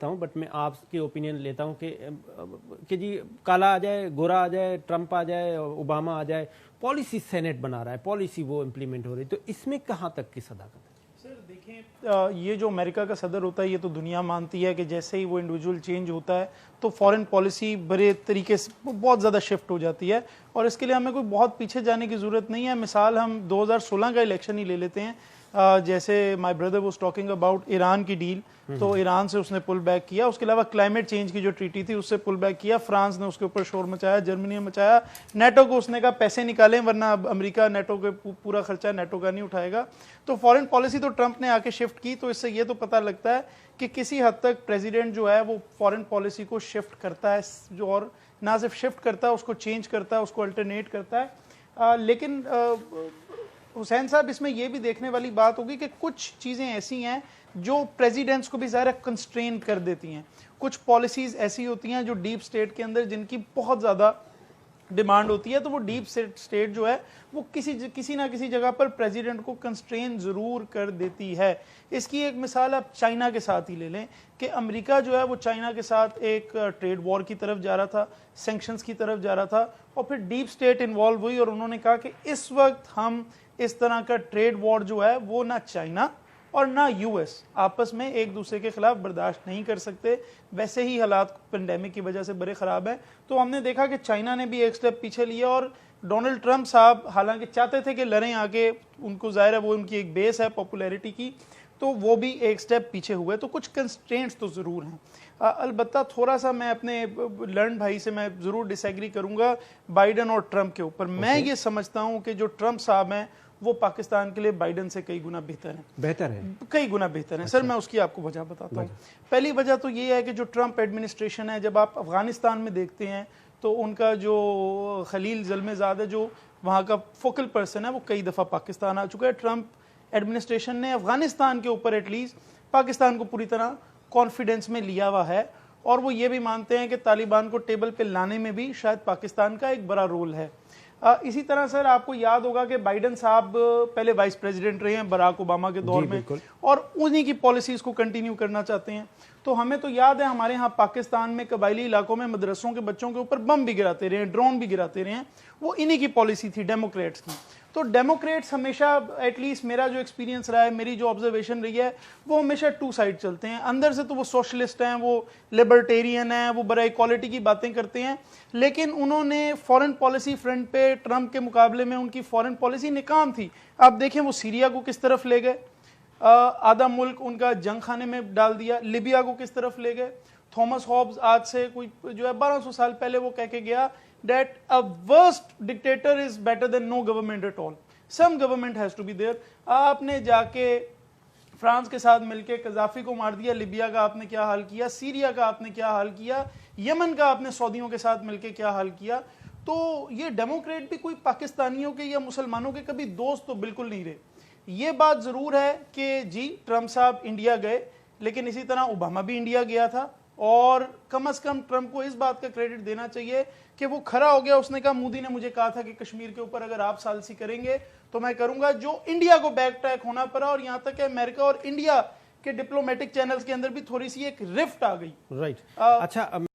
ہوں بٹ میں آپ کی اوپینین لیتا ہوں کہ جی کالا آ جائے، گورا آ جائے، ٹرمپ آ جائے، اوباما آ جائے، پالیسی سینٹ بنا رہا ہے، پالیسی وہ امپلیمنٹ ہو رہی ہے، تو اس میں کہاں تک کی صداقت ہے؟ سر دیکھیں، یہ جو امریکہ کا صدر ہوتا ہے یہ تو دنیا مانتی ہے کہ جیسے ہی وہ انڈیویجول چینج ہوتا ہے تو فارن پالیسی بڑے طریقے سے بہت زیادہ شفٹ ہو جاتی ہے، اور اس کے لیے ہمیں کوئی بہت پیچھے جانے کی ضرورت نہیں ہے. مثال ہم 2016 کا الیکشن ہی لے لیتے ہیں. جیسے my brother was talking about Iran کی ڈیل، تو ایران سے اس نے پل بیک کیا. اس کے علاوہ کلائمیٹ چینج کی جو ٹریٹی تھی اس سے پل بیک کیا. فرانس نے اس کے اوپر شور مچایا، جرمنی نے مچایا. نیٹو کو اس نے کہا پیسے نکالیں ورنہ اب امریکہ نیٹو کے پورا خرچہ نیٹو کا نہیں اٹھائے گا. تو فارن پالیسی تو ٹرمپ نے آ کے شفٹ کی. تو اس سے یہ تو پتہ لگتا ہے کہ کسی حد تک پریزیڈنٹ جو ہے وہ فارن پالیسی کو شفٹ کرتا ہے، جو اور نہ صرف شفٹ کرتا ہے، اس کو چینج کرتا ہے، اس کو الٹرنیٹ کرتا ہے. لیکن حسین صاحب اس میں یہ بھی دیکھنے والی بات ہوگی کہ کچھ چیزیں ایسی ہیں جو پریزیڈنٹس کو بھی ظاہر کنسٹرین کر دیتی ہیں. کچھ پالیسیز ایسی ہوتی ہیں جو ڈیپ سٹیٹ کے اندر جن کی بہت زیادہ ڈیمانڈ ہوتی ہے، تو وہ ڈیپ سٹیٹ جو ہے وہ کسی نہ کسی جگہ پر پریزیڈنٹ کو کنسٹرین ضرور کر دیتی ہے. اس کی ایک مثال آپ چائنا کے ساتھ ہی لے لیں کہ امریکہ جو ہے وہ چائنا کے ساتھ ایک ٹریڈ وار کی طرف جا رہا تھا، سینکشنز کی طرف جا رہا تھا، اور پھر ڈیپ سٹیٹ انوالو ہوئی اور انہوں نے کہا کہ اس وقت ہم اس طرح کا ٹریڈ وار جو ہے وہ نہ چائنا اور نہ یو ایس آپس میں ایک دوسرے کے خلاف برداشت نہیں کر سکتے. ویسے ہی حالات پینڈیمک کی وجہ سے بڑے خراب ہیں. تو ہم نے دیکھا کہ چائنا نے بھی ایک سٹیپ پیچھے لیا، اور ڈونلڈ ٹرمپ صاحب حالانکہ چاہتے تھے کہ لڑیں آگے، ان کو ظاہر ہے وہ ان کی ایک بیس ہے پاپولیرٹی کی، تو وہ بھی ایک سٹیپ پیچھے ہوئے. تو کچھ کنسٹرینٹس تو ضرور ہیں. البتہ تھوڑا سا میں اپنے لرن بھائی سے میں ضرور ڈس ایگری کروں گا بائیڈن اور ٹرمپ کے اوپر. میں یہ سمجھتا ہوں کہ جو ٹرمپ صاحب ہیں وہ پاکستان کے لیے بائیڈن سے کئی گنا بہتر ہیں. کئی گنا بہتر ہیں. سر میں اس کی آپ کو وجہ بتاتا ہوں. پہلی وجہ تو یہ ہے کہ جو ٹرمپ ایڈمنسٹریشن ہے، جب آپ افغانستان میں دیکھتے ہیں تو ان کا جو خلیل زلمے زاد ہے، جو وہاں کا فوکل پرسن ہے، وہ کئی دفعہ پاکستان آ چکا ہے. ٹرمپ ایڈمنسٹریشن نے افغانستان کے اوپر ایٹ لیسٹ پاکستان کو پوری طرح کانفیڈنس میں لیا ہوا ہے، اور وہ یہ بھی مانتے ہیں کہ طالبان کو ٹیبل پہ لانے میں بھی شاید پاکستان کا ایک بڑا رول ہے. اسی طرح سر آپ کو یاد ہوگا کہ بائیڈن صاحب پہلے وائس پریزیڈنٹ رہے ہیں براک اوباما کے دور میں، اور انہی کی پالیسیز کو کنٹینیو کرنا چاہتے ہیں. تو ہمیں تو یاد ہے ہمارے ہاں پاکستان میں قبائلی علاقوں میں مدرسوں کے بچوں کے اوپر بم بھی گراتے رہے ہیں، ڈرون بھی گراتے رہے ہیں. وہ انہی کی پالیسی تھی ڈیموکریٹس کی. تو ڈیموکریٹس ہمیشہ ایٹ لیسٹ میرا جو ایکسپیرینس رہا ہے، میری جو آبزرویشن رہی ہے، وہ ہمیشہ ٹو سائڈ چلتے ہیں. اندر سے تو وہ سوشلسٹ ہیں، وہ لبرٹیرین ہیں، وہ برائے ایکوالٹی کی باتیں کرتے ہیں، لیکن انہوں نے فورن پالیسی فرنٹ پہ ٹرمپ کے مقابلے میں ان کی فورن پالیسی ناکام تھی. آپ دیکھیں وہ سیریا کو کس طرف لے گئے، آدھا ملک ان کا جنگ خانے میں ڈال دیا. لیبیا کو کس طرف لے گئے. تھامس ہابز آج سے کوئی جو ہے 1200 سال پہلے وہ کہہ کے گیا that a worst dictator is better than no government at all. Some government has to be there. آپ نے جا کے فرانس کے ساتھ مل کے قذافی کو مار دیا. لیبیا کا آپ نے کیا حال کیا، سیریا کا آپ نے کیا حال کیا، یمن کا آپ نے سعودیوں کے ساتھ مل کے کیا حال کیا. تو یہ ڈیموکریٹ بھی کوئی پاکستانیوں کے یا مسلمانوں کے کبھی دوست تو بالکل نہیں رہے. یہ بات ضرور ہے کہ جی ٹرمپ صاحب انڈیا گئے، لیکن اسی طرح اوباما بھی انڈیا گیا تھا، اور کم از کم ٹرمپ کو اس بات کا کریڈٹ دینا چاہیے کہ وہ کھڑا ہو گیا. اس نے کہا مودی نے مجھے کہا تھا کہ کشمیر کے اوپر اگر آپ ثالثی کریں گے تو میں کروں گا. جو انڈیا کو بیک ٹریک ہونا پڑا، اور یہاں تک کہ امریکہ اور انڈیا کے ڈپلومیٹک چینلز کے اندر بھی تھوڑی سی ایک رفٹ آ گئی. رائٹ. اچھا